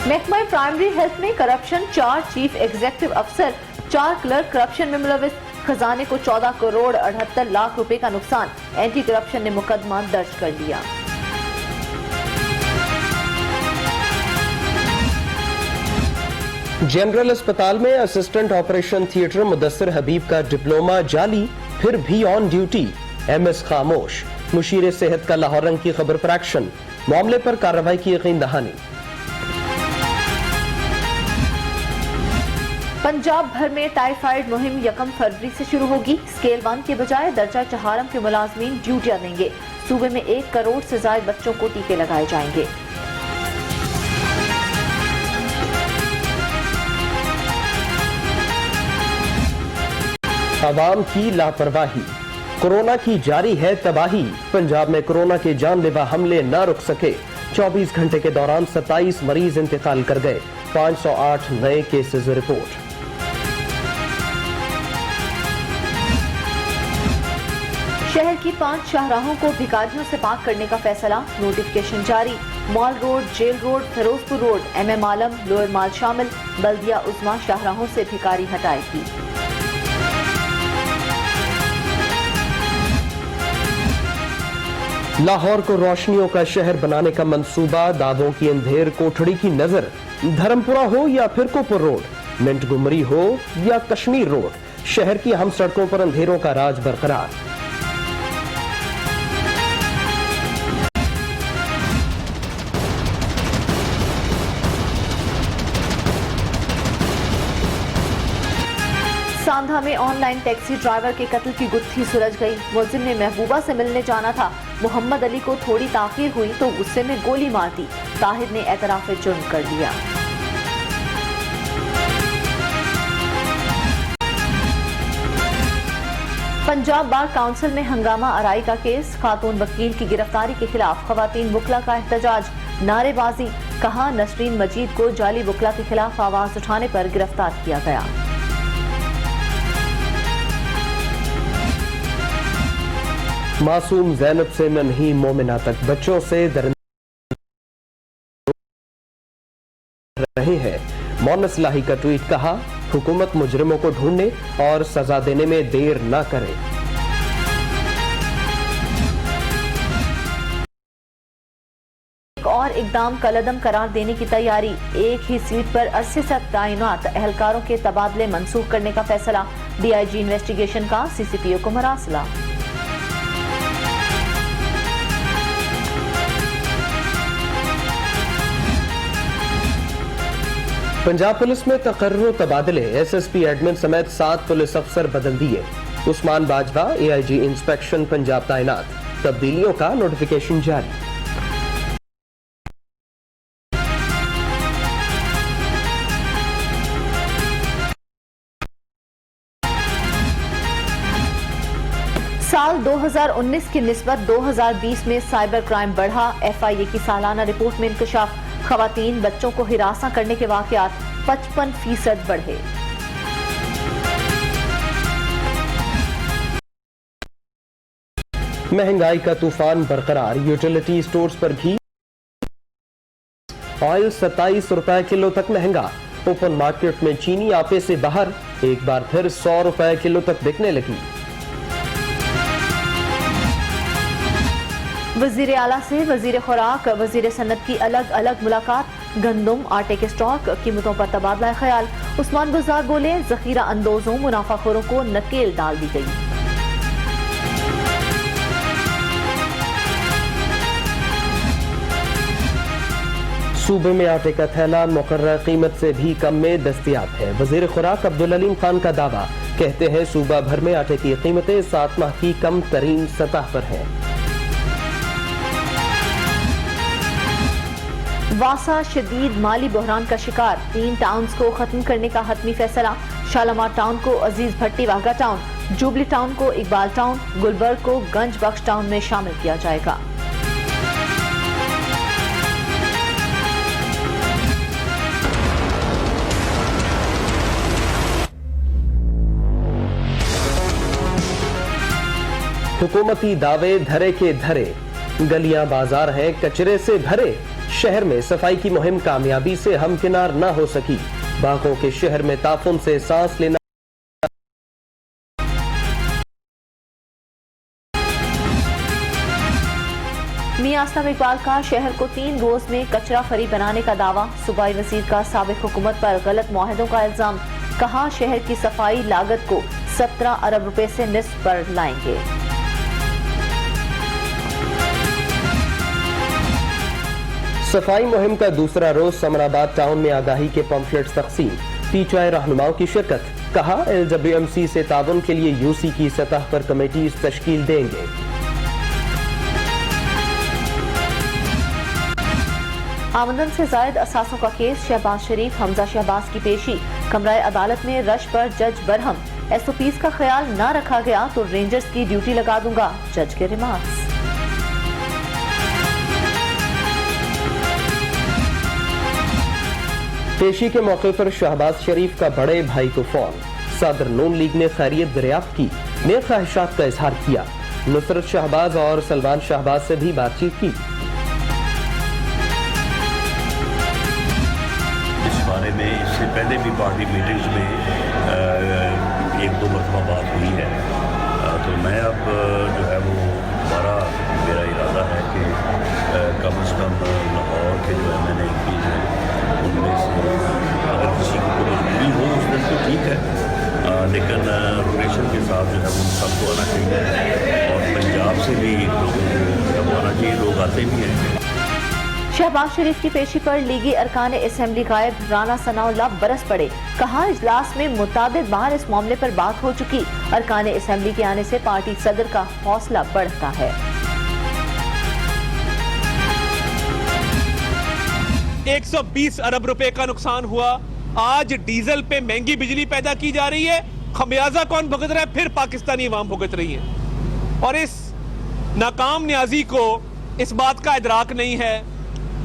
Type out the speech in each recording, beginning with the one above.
महकमा primary health में corruption, 4 chief executive अफसर, 4 क्लर्क करप्शन में मुलविस, खजाने को 14 करोड़ 78 लाख रुपए का नुकसान। एंटी करप्शन ने मुकदमा दर्ज कर लिया। जनरल अस्पताल में असिस्टेंट ऑपरेशन थिएटर मुदस्सिर हबीब का डिप्लोमा जाली, फिर भी ऑन ड्यूटी। MS खामोश। मुशीर सेहत का लाहौर रंग की खबर पर एक्शन, मामले पर कार्रवाई की यकीन दहानी। पंजाब भर में टाइफाइड मुहिम 1 फरवरी से शुरू होगी। स्केल 1 के बजाय दर्जा चहारम के मुलाजमीन ड्यूटियां देंगे। सूबे में 1 करोड़ से ज्यादा बच्चों को टीके लगाए जाएंगे। आवाम की लापरवाही, कोरोना की जारी है तबाही। पंजाब में कोरोना के जानलेवा हमले न रुक सके। 24 घंटे के दौरान 27 मरीज इंतकाल कर गए। 508 नए केसेस रिपोर्ट। शहर की 5 शाहराहों को भिखारियों से पाक करने का फैसला। नोटिफिकेशन जारी। Mall road, jail road, Firozpur road, MM Alam, lower mall शामिल। बल्दिया उस्मा शाहराहों से भिखारी हटाएगी। लाहौर को रोशनियों का शहर बनाने का मंसूबा, दावों की अंधेर कोठड़ी की नजर। धर्मपुरा हो या फिर कोपुर रोड, मिंट गुमरी हो या कश्मीर रोड, शहर की हम सड़कों पर अंधेरों का राज बरकरार। सांधा में ऑनलाइन टैक्सी ड्राइवर के कत्ल की गुत्थी सुलझ गई। मुलजिम ने महबूबा से मिलने जाना था। मोहम्मद अली को थोड़ी ताखीर हुई तो गुस्से में गोली मार दी। ताहिर ने एतराफ जुर्म कर लिया। पंजाब बार काउंसिल में हंगामा आराई का केस। खातून वकील की गिरफ्तारी के खिलाफ खवातीन वकला का एहतजाज, नारेबाजी। कहा नसरीन मजीद को जाली वकला के खिलाफ आवाज उठाने पर गिरफ्तार किया गया। मासूम ज़ैनब से नन्ही मोमिना तक बच्चों से दरिंदे रहे हैं। मोनस लाही का ट्वीट, कहा हुकूमत मुजरिमों को ढूंढने और सजा देने में देर न करे। एक और इकदाम कलदम करार देने की तैयारी। एक ही सीट पर अरसे से तैनात एहलकारों के तबादले मंसूख करने का फैसला। DIG इन्वेस्टिगेशन का CCPO को मरासला। पंजाब पुलिस में तकर्रुर तबादले। SSP एडमिन समेत 7 पुलिस अफसर बदल दिए। उस्मान बाजवा AIG इंस्पेक्शन पंजाब तैनात। तब्दीलियों का नोटिफिकेशन जारी। साल 2019 की निस्बत 2020 में साइबर क्राइम बढ़ा। FIA की सालाना रिपोर्ट में इंकशाफ। खवातीन बच्चों को हिरासा करने के वाकयात 55% बढ़े। महंगाई का तूफान बरकरार। यूटिलिटी स्टोर्स पर घी ऑयल 27 रुपए किलो तक महंगा। ओपन मार्केट में चीनी आपे से बाहर, एक बार फिर 100 रुपए किलो तक बिकने लगी। वजीर आला से वजीर खुराक, वजीर सनत की अलग अलग मुलाकात। गंदम, आटे के स्टॉक कीमतों पर तबादला ख्याल। उस्मान गुजार बोले, जखीरा अंदोजों मुनाफाखोरों को नकेल डाल दी गई। सूबे में आटे का थैला मुकर्रर कीमत से भी कम में दस्तयाब है। वजीर खुराक अब्दुल अलीम खान का दावा, कहते हैं सूबा भर में आटे की कीमतें 7 माह की कम तरीन सतह पर हैं। वासा शदीद माली बहरान का शिकार। 3 टाउन्स को खत्म करने का हतमी फैसला। शालामार टाउन को अजीज भट्टी वाघा टाउन, जुबली टाउन को इकबाल टाउन, गुलबर्ग को गंज बख्श टाउन में शामिल किया जाएगा। हुकूमती दावे धरे के धरे। गलियां बाजार हैं कचरे से भरे। शहर में सफाई की मुहिम कामयाबी से हमकिनार न हो सकी। बागों के शहर में ताफुन से सांस लेना। मियां असलम इकबाल का शहर को 3 रोज में कचरा फ्री बनाने का दावा। सूबाई वजीर का साबिक हुकूमत पर गलत मुआहदों का इल्जाम। कहा शहर की सफाई लागत को 17 अरब रुपए से निस्फ पर लाएंगे। सफाई मुहिम का दूसरा रोज समराबाद टाउन में आगाही के पम्फलेट्स तकसीम। पीटीआई रहनुमाओं की शिरकत। कहा LWMC से ताउन के लिए यूसी की सतह पर कमेटीज तश्कील देंगे। आमदन से जायद असासों का केस। शहबाज शरीफ हमजा शहबाज की पेशी। कमराए अदालत में रश पर जज बरहम। SOPs का ख्याल न रखा गया तो रेंजर्स की ड्यूटी लगा दूंगा, जज के रिमार्क्स। पेशी के मौके पर शहबाज शरीफ का बड़े भाई को फोन। सदर नून लीग ने खैरियत दरियाफ्त की, नेक ख्वाहिशात का इजहार किया। नुसरत शहबाज और सलमान शहबाज से भी बातचीत की। इस बारे में इससे पहले भी पार्टी मीटिंग्स में 1-2 मरतबा बात हुई है। तो मैं अब जो है वो दोबारा मेरा इरादा है कि कम से कम लाहौर के जो MNA MPs हैं उनमें से अगर किसी को मजबूरी हो उस दिन तो ठीक है, लेकिन रोटेशन के साथ जो है वो सबको आना चाहिए और पंजाब से भी लोगों को जब आना चाहिए, लोग आते भी हैं। शहबाज शरीफ की पेशी पर लीगी अरकान असेंबली गायब। राना सनाउल्लाह बरस पड़े। कहा इजलास में मुतादिद बार इस मामले पर बात हो चुकी। अरकान असेंबली के आने से पार्टी सदर का हौसला बढ़ता है। 120 अरब रुपए का नुकसान हुआ। आज डीजल पे महंगी बिजली पैदा की जा रही है। खमियाजा कौन भुगत रहा है? फिर पाकिस्तानी अवाम भुगत रही है। और इस नाकाम न्याजी को इस बात का इदराक नहीं है।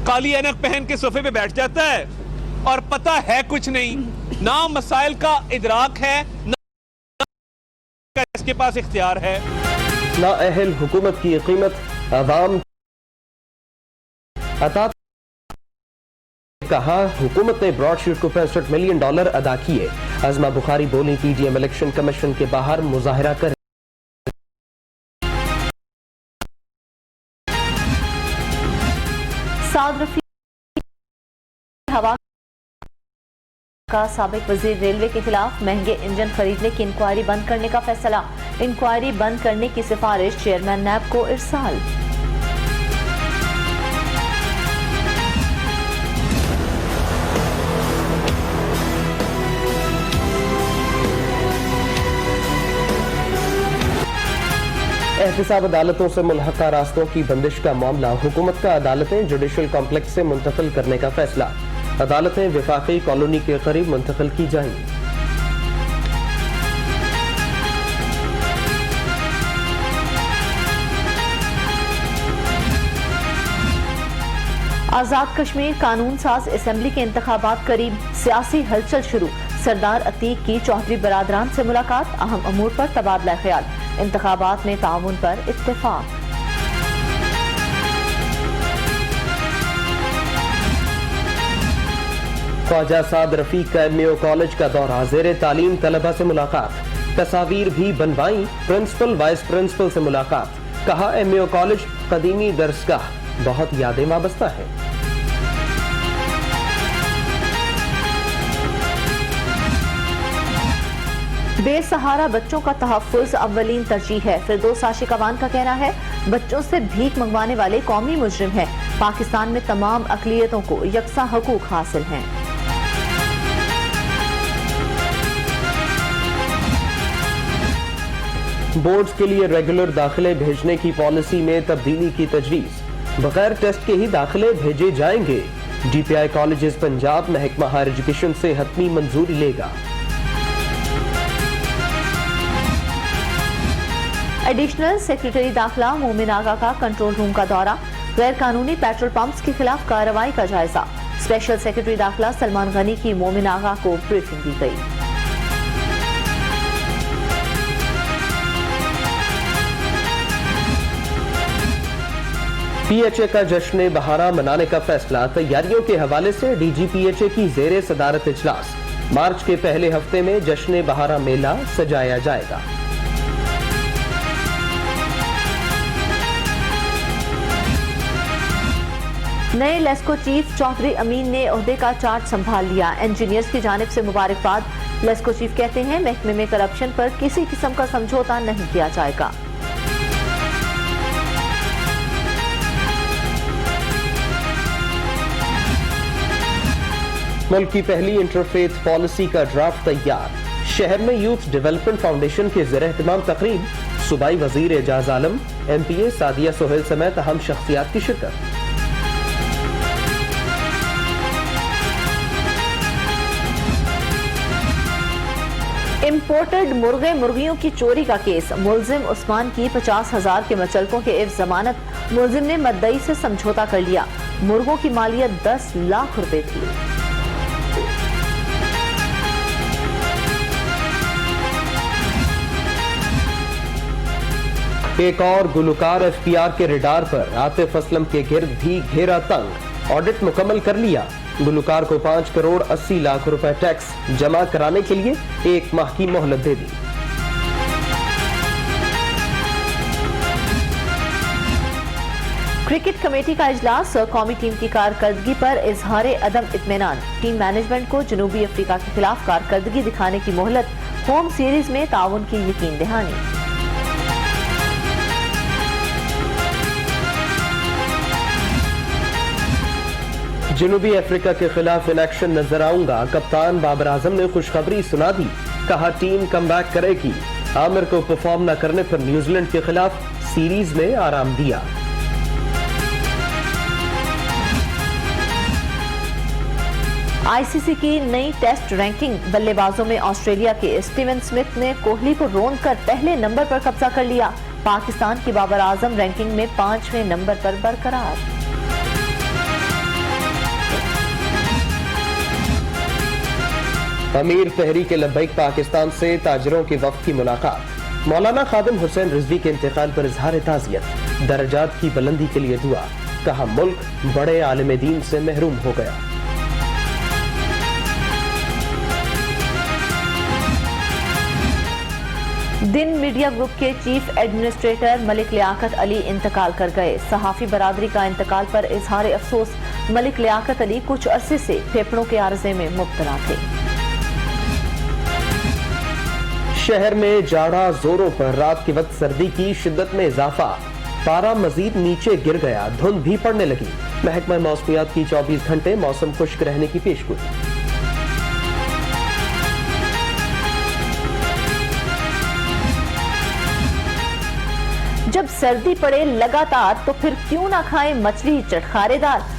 काली ऐनक पहन के सोफे पे बैठ जाता है और पता है कुछ नहीं, ना मसाइल का इदराक है, ना इसके पास इख्तियार है। ना अहल हुकूमत की कीमत अवाम अता। कहा हुकूमत ने ब्रॉडशीट को $65 मिलियन अदा किए। अजमा बुखारी बोली PDM इलेक्शन कमीशन के बाहर मुजाहिरा कर। साद रफी हवा का साबिक वजीर रेलवे के खिलाफ महंगे इंजन खरीदने की इंक्वायरी बंद करने का फैसला। इंक्वायरी बंद करने की सिफारिश चेयरमैन नैब को इरसाल। एहतसाब अदालतों से मुल्हका रास्तों की बंदिश का मामला। हुकूमत का अदालतें जुडिशल कॉम्प्लेक्स से मुंतकिल करने का फैसला। अदालतें विफाकी कॉलोनी के करीब मुंतकिल की जाएंगी। आजाद कश्मीर कानून साज असेंबली के इंतखाबात करीब। सियासी हलचल शुरू। सरदार अतीक की चौधरी बरादरान से मुलाकात। अहम अमूर पर तबादला ख्याल। इंतखाबात में ताउन पर इत्तेफाक। ख्वाजा साद रफीक का MAO कॉलेज का दौरा। ज़ेरे तालीम तलबा से मुलाकात। तस्वीर भी बनवाई। प्रिंसिपल वाइस प्रिंसिपल से मुलाकात। कहा MAO कॉलेज कदीमी दरसगाह, बहुत यादें वाबस्ता है। बेसहारा बच्चों का तहफ़्फ़ुज़ अव्वलीन तरजीह है। फिरदौस आशिक अवान का कहना है बच्चों से भीख मंगवाने वाले कौमी मुजरिम हैं। पाकिस्तान में तमाम अक़लियतों को यकसा हकूक हासिल हैं। बोर्ड्स के लिए रेगुलर दाखिले भेजने की पॉलिसी में तब्दीली की तजवीज़। बगैर टेस्ट के ही दाखिले भेजे जाएंगे। DPI कॉलेजेस पंजाब महकमा हायर एजुकेशन से हतमी मंजूरी लेगा। एडिशनल सेक्रेटरी दाखिला मोमिन आगा का कंट्रोल रूम का दौरा। गैर कानूनी पेट्रोल पंप्स के खिलाफ कार्रवाई का जायजा। स्पेशल सेक्रेटरी दाखिला सलमान गनी की मोमिन आगा को ब्रीफिंग दी गई। पीएचए का जश्न बहारा मनाने का फैसला। तैयारियों के हवाले से डीजीपीएचए की जेरे सदारत इजलास। मार्च के पहले हफ्ते में जश्न बहारा मेला सजाया जाएगा। नए लेस्को चीफ चौधरी अमीन ने ओहदे का चार्ज संभाल लिया। इंजीनियर्स की जानिब से मुबारकबाद। लेस्को चीफ कहते हैं महकमे में करप्शन पर किसी किस्म का समझौता नहीं किया जाएगा। मुल्क की पहली इंटरफेथ पॉलिसी का ड्राफ्ट तैयार। शहर में यूथ डेवलपमेंट फाउंडेशन के ज़ेर एहतमाम तकरीब। सूबाई वजीर एजाज आलम, MPA सादिया सोहेल समेत अहम शख्सियात की शिरकत। इम्पोर्टेड मुर्गे मुर्गियों की चोरी का केस। मुलजिम उस्मान की 50,000 के मचलकों के एवज जमानत। मुलजिम ने मद्दई से समझौता कर लिया। मुर्गों की मालियत 10 लाख रुपए थी। एक और गुलकार FPR के रिडार पर। आतिफ असलम के गिर्द भी घेरा तंग। ऑडिट मुकम्मल कर लिया। गुलकार को 5 करोड़ 80 लाख रुपए टैक्स जमा कराने के लिए 1 माह की मोहलत दे दी। क्रिकेट कमेटी का इजलास। कौमी टीम की कारकर्दगी पर इजहार अदम इत्मीनान। टीम मैनेजमेंट को जनूबी अफ्रीका के खिलाफ कारकर्दगी दिखाने की मोहलत। होम सीरीज में ताउन की यकीन दहानी। जनूबी अफ्रीका के खिलाफ इन एक्शन नजर आऊंगा। कप्तान बाबर आजम ने खुशखबरी सुना दी। कहा टीम कमबैक करेगी। आमिर को परफॉर्म न करने पर न्यूजीलैंड के खिलाफ सीरीज में आराम दिया। ICC की नई टेस्ट रैंकिंग। बल्लेबाजों में ऑस्ट्रेलिया के स्टीवन स्मिथ ने कोहली को रौंदकर पहले नंबर पर कब्जा कर लिया। पाकिस्तान की बाबर आजम रैंकिंग में 5वें नंबर पर बरकरार। अमीर तहरीक लब्बैक पाकिस्तान से ताजरों के वक्त की मुलाकात। मौलाना खादिम हुसैन रिजवी के इंतकाल पर इजहार ताज़ियत। दर्जात की बुलंदी के लिए दुआ। कहा मुल्क बड़े आलिम दीन से महरूम हो गया। दिन मीडिया ग्रुप के चीफ एडमिनिस्ट्रेटर मलिक लियाकत अली इंतकाल कर गए। सहाफी बरादरी का इंतकाल पर इजहार अफसोस। मलिक लियाकत अली कुछ अरसे से फेफड़ों के आर्जे में मुब्तला थे। शहर में जाड़ा जोरों पर। रात के वक्त सर्दी की शिद्दत में इजाफा। पारा मजीद नीचे गिर गया। धुंध भी पड़ने लगी। महकमा मौसमियात की 24 घंटे मौसम खुश्क रहने की पेशगोई। जब सर्दी पड़े लगातार तो फिर क्यों ना खाएं मछली चटखारेदार।